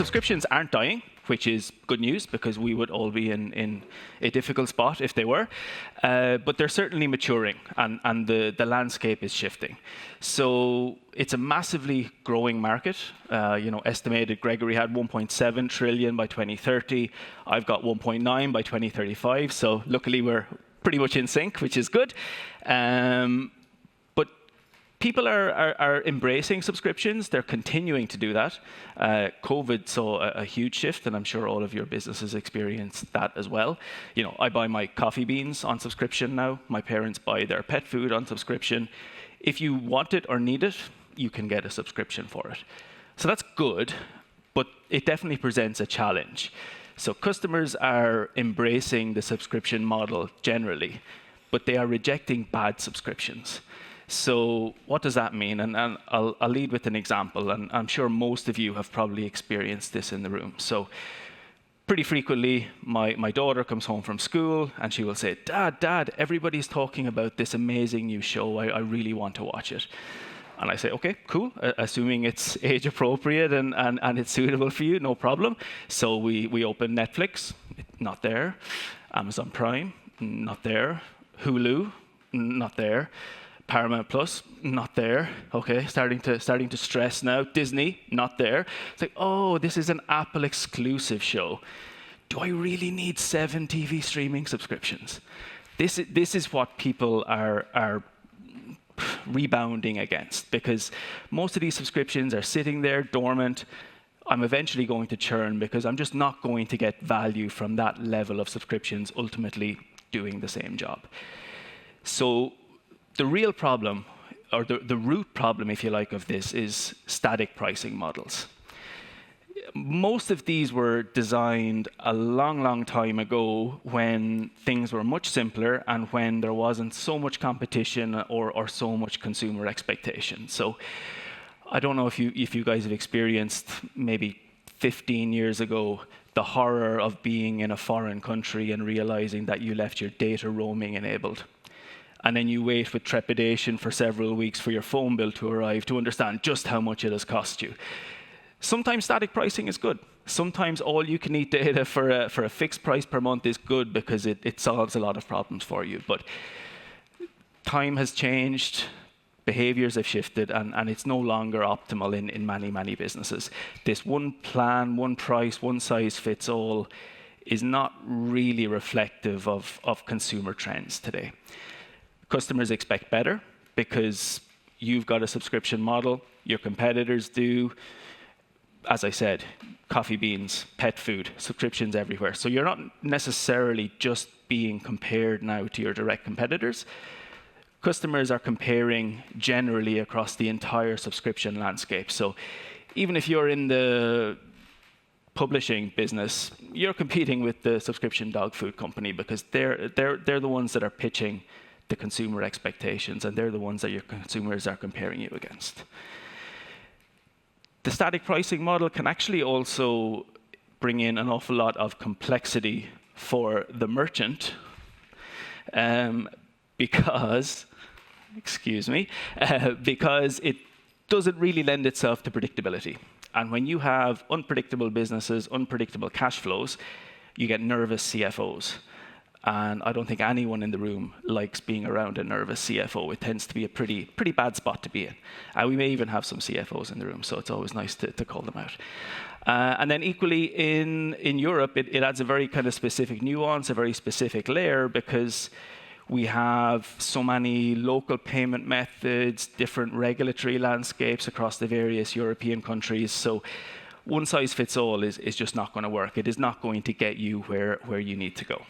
subscriptions aren't dying, which is good news because we would all be in a difficult spot if they were. But they're certainly maturing, and the landscape is shifting. So it's a massively growing market. Estimated Gregory had 1.7 trillion by 2030. I've got 1.9 by 2035. So luckily we're pretty much in sync, which is good. But people are embracing subscriptions. They're continuing to do that. COVID saw a huge shift, and I'm sure all of your businesses experienced that as well. I buy my coffee beans on subscription now. My parents buy their pet food on subscription. If you want it or need it, you can get a subscription for it. So that's good, but it definitely presents a challenge. So customers are embracing the subscription model generally, but they are rejecting bad subscriptions. So what does that mean? And I'll lead with an example, and I'm sure most of you have probably experienced this in the room. So pretty frequently, my daughter comes home from school, and she will say, Dad, everybody's talking about this amazing new show. I really want to watch it. And I say, OK, cool, assuming it's age appropriate and it's suitable for you, no problem. So we open Netflix, not there. Amazon Prime, not there. Hulu, not there. Paramount Plus, not there. OK, starting to stress now. Disney, not there. It's like, oh, this is an Apple exclusive show. Do I really need 7 TV streaming subscriptions? This is what people are rebounding against, because most of these subscriptions are sitting there dormant. I'm eventually going to churn because I'm just not going to get value from that level of subscriptions ultimately doing the same job. So the real problem, or the root problem, if you like, of this is static pricing models. Most of these were designed a long time ago when things were much simpler and when there wasn't so much competition or so much consumer expectation. So I don't know if you guys have experienced maybe 15 years ago the horror of being in a foreign country and realizing that you left your data roaming enabled. And then you wait with trepidation for several weeks for your phone bill to arrive to understand just how much it has cost you. Sometimes static pricing is good. Sometimes all you can eat data for a fixed price per month is good because it solves a lot of problems for you. But time has changed, behaviors have shifted, and it's no longer optimal in many businesses. This one plan, one price, one size fits all is not really reflective of consumer trends today. Customers expect better because you've got a subscription model, your competitors do. As I said, coffee beans, pet food, subscriptions everywhere. So you're not necessarily just being compared now to your direct competitors. Customers are comparing generally across the entire subscription landscape. So even if you're in the publishing business, you're competing with the subscription dog food company because they're the ones that are pitching the consumer expectations, and they're the ones that your consumers are comparing you against. The static pricing model can actually also bring in an awful lot of complexity for the merchant because it doesn't really lend itself to predictability. And when you have unpredictable businesses, unpredictable cash flows, you get nervous CFOs. And I don't think anyone in the room likes being around a nervous CFO. It tends to be a pretty bad spot to be in. We may even have some CFOs in the room, so it's always nice to call them out. And then equally in Europe, it adds a very kind of specific nuance, a very specific layer, because we have so many local payment methods, different regulatory landscapes across the various European countries. So one size fits all is just not going to work. It is not going to get you where you need to go.